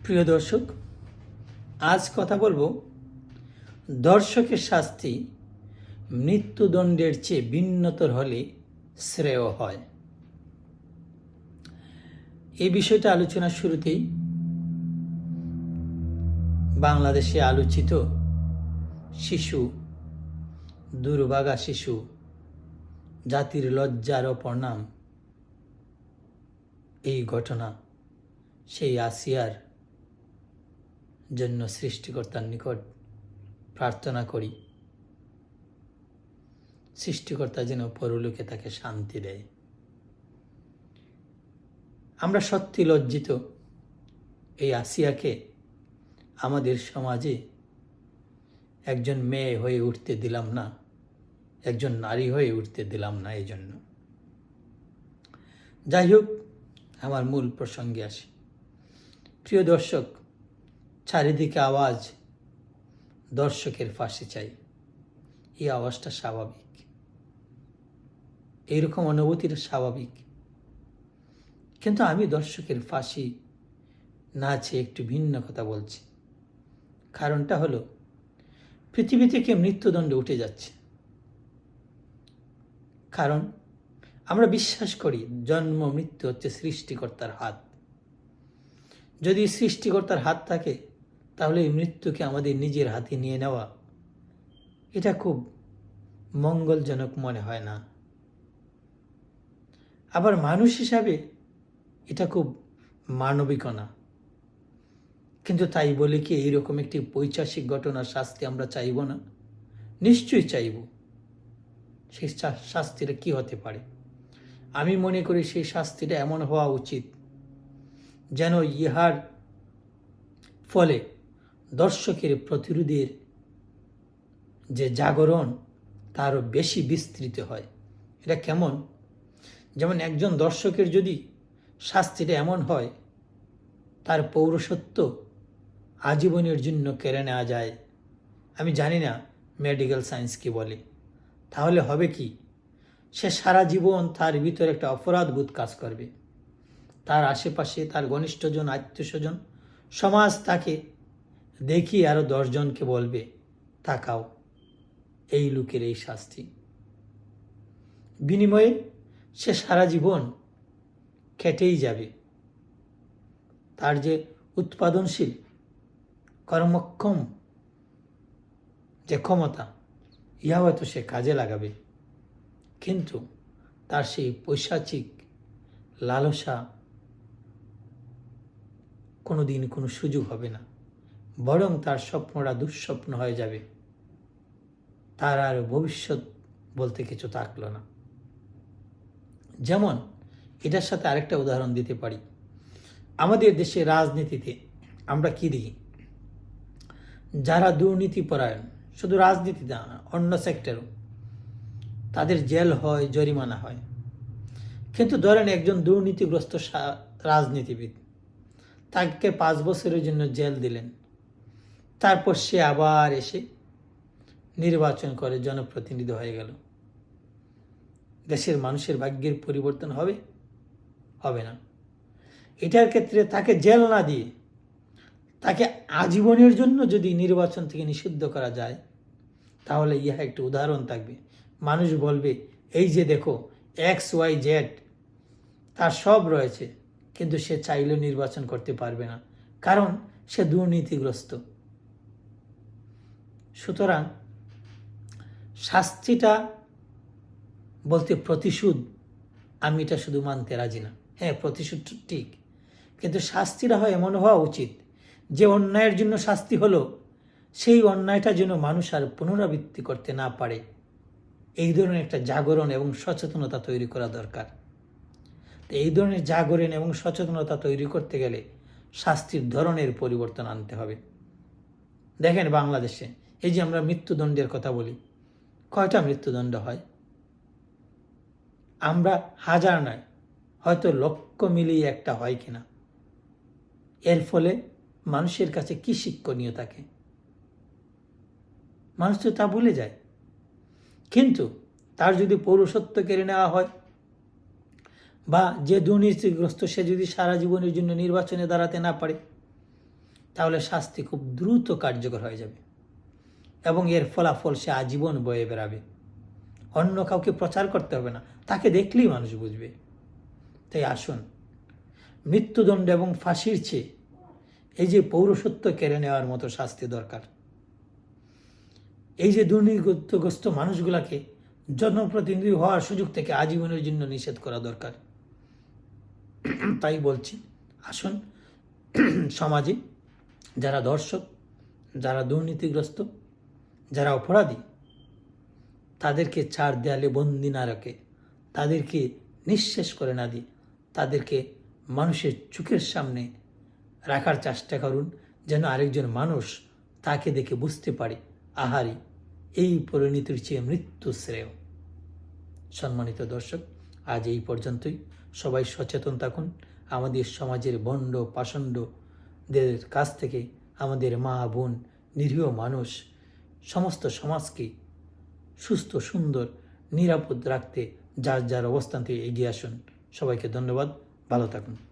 প্রিয় দর্শক, আজ কথা বলবো দর্শকের শাস্তি মৃত্যুদণ্ডের চেয়ে ভিন্নতর হলে শ্রেয় হয়। এই বিষয়টা আলোচনার শুরুতেই বাংলাদেশে আলোচিত শিশু, দুর্ভাগা শিশু, জাতির লজ্জার অপর নাম, এই ঘটনা সেই আসিয়ার জন্য সৃষ্টিকর্তার নিকট প্রার্থনা করি, সৃষ্টিকর্তা যেন পরলোকে তাকে শান্তি দেয়। আমরা সত্যি লজ্জিত, এই আসিয়াকে আমাদের সমাজে একজন মেয়ে হয়ে উঠতে দিলাম না, একজন নারী হয়ে উঠতে দিলাম না। এই জন্য যাই হোক, আমার মূল প্রসঙ্গে আসি। প্রিয় দর্শক, চারিদিকে আওয়াজ, দর্শকের ফাঁসি চাই। এই আওয়াজটা স্বাভাবিক, এইরকম অনুভূতিটা স্বাভাবিক, কিন্তু আমি দর্শকের ফাঁসি না চেয়ে একটু ভিন্ন কথা বলছি। কারণটা হলো, পৃথিবী থেকে মৃত্যুদণ্ডে উঠে যাচ্ছে। কারণ আমরা বিশ্বাস করি জন্ম মৃত্যু হচ্ছে সৃষ্টিকর্তার হাত। যদি সৃষ্টিকর্তার হাত থাকে, তাহলে এই মৃত্যুকে আমাদের নিজের হাতে নিয়ে নেওয়া, এটা খুব মঙ্গলজনক মনে হয় না। আবার মানুষ হিসাবে এটা খুব মানবিকও না। কিন্তু তাই বলে কি এইরকম একটি পৈশাচিক ঘটনার শাস্তি আমরা চাইব না? নিশ্চয়ই চাইব। সেই শাস্তিটা কি হতে পারে? আমি মনে করি সেই শাস্তিটা এমন হওয়া উচিত যেন ইহার ফলে দর্শকের প্রতিরোধের যে জাগরণ তারও বেশি বিস্তৃত হয়। এটা কেমন? যেমন একজন দর্শকের যদি শাস্তিটা এমন হয়, তার পৌরসত্ব আজীবনের জন্য কেড়ে নেওয়া যায়। আমি জানি না মেডিকেল সায়েন্স কি বলে। তাহলে হবে কি, সে সারা জীবন তার ভিতরে একটা অপরাধবোধ কাজ করবে। তার আশেপাশে তার ঘনিষ্ঠজন, আত্মীয় স্বজন, সমাজ তাকে দেখিয়ে আরও 10 জনকে বলবে, তাকাও, এই লোকের এই শাস্তি। বিনিময়ে সে সারা জীবন খেটেই যাবে। তার যে উৎপাদনশীল, কর্মক্ষম যে ক্ষমতা, ইহা হয়তো সে কাজে লাগাবে, কিন্তু তার সেই পৈশাচিক লালসা কোনোদিন কোনো সুযোগ হবে না। বরং তার স্বপ্নটা দুঃস্বপ্ন হয়ে যাবে। তার আর ভবিষ্যৎ বলতে কিছু থাকলো না। যেমন এটার সাথে আরেকটা উদাহরণ দিতে পারি। আমাদের দেশে রাজনীতিতে আমরা কি দেখি? যারা দুর্নীতিপরায়ণ, শুধু রাজনীতি না, অন্য সেক্টরও, তাদের জেল হয়, জরিমানা হয়। কিন্তু ধরেন একজন দুর্নীতিগ্রস্ত রাজনীতিবিদ, তাকে 5 বছরের জন্য জেল দিলেন, তারপর সে আবার এসে নির্বাচন করে জনপ্রতিনিধি হয়ে গেল। দেশের মানুষের ভাগ্যের পরিবর্তন হবে? হবে না। এটার ক্ষেত্রে তাকে জেল না দিয়ে তাকে আজীবনের জন্য যদি নির্বাচন থেকে নিষিদ্ধ করা যায়, তাহলে ইহা একটি উদাহরণ থাকবে। মানুষ বলবে, এই যে দেখো XYZ, তার সব রয়েছে, কিন্তু সে চাইলেও নির্বাচন করতে পারবে না, কারণ সে দুর্নীতিগ্রস্ত। সুতরাং শাস্তিটা বলতে প্রতিশোধ, আমি এটা শুধু মানতে রাজি না। হ্যাঁ, প্রতিশোধ ঠিক, কিন্তু শাস্তিটা হয় এমন হওয়া উচিত যে অন্যায়ের জন্য শাস্তি হলো, সেই অন্যায়টা যেন মানুষ আর পুনরাবৃত্তি করতে না পারে। এই ধরনের একটা জাগরণ এবং সচেতনতা তৈরি করা দরকার। তো এই ধরনের জাগরণ এবং সচেতনতা তৈরি করতে গেলে শাস্তির ধরনের পরিবর্তন আনতে হবে। দেখেন বাংলাদেশে এই যে আমরা মৃত্যুদণ্ডের কথা বলি, কয়টা মৃত্যুদণ্ড হয়? আমরা হাজার নয়, হয়তো লক্ষ মিলিয়ে একটা হয় কিনা। এর ফলে মানুষের কাছে কি শিক্ষণীয় থাকে? মানুষ তো তা ভুলে যায়। কিন্তু তার যদি পৌরসত্ব কেড়ে নেওয়া হয়, বা যে দুর্নীতিগ্রস্ত সে যদি সারা জীবনের জন্য নির্বাচনে দাঁড়াতে না পারে, তাহলে শাস্তি খুব দ্রুত কার্যকর হয়ে যাবে এবং এর ফলাফল সে আজীবন বয়ে বেড়াবে। অন্য কাউকে প্রচার করতে হবে না, তাকে দেখলেই মানুষ বুঝবে। তাই আসুন, মৃত্যুদণ্ড এবং ফাঁসির চেয়ে এই যে পৌরসত্ব কেড়ে নেওয়ার মতো শাস্তি দরকার। এই যে দুর্নীতিগ্রস্ত মানুষগুলাকে জনপ্রতিনিধি হওয়ার সুযোগ থেকে আজীবনের জন্য নিষেধ করা দরকার। তাই বলছি, আসুন সমাজে যারা দর্শক, যারা দুর্নীতিগ্রস্ত, যারা অপরাধী, তাদেরকে চার দেয়ালে বন্দি না রাখে, তাদেরকে নিঃশেষ করে না দিয়ে, তাদেরকে মানুষের চোখের সামনে রাখার চেষ্টা করুন, যেন আরেকজন মানুষ তাকে দেখে বুঝতে পারে, আহারি, এই পরিণতির চেয়ে মৃত্যু শ্রেয়। সম্মানিত দর্শক, আজ এই পর্যন্তই। সবাই সচেতন থাকুন। আমাদের সমাজের বন্ড পাষণ্ডদের কাছ থেকে আমাদের মা বোন, নিরীহ মানুষ, সমস্ত সমাজকে সুস্থ, সুন্দর, নিরাপদ রাখতে যার যার অবস্থান থেকে এগিয়ে আসুন। সবাইকে ধন্যবাদ। ভালো থাকুন।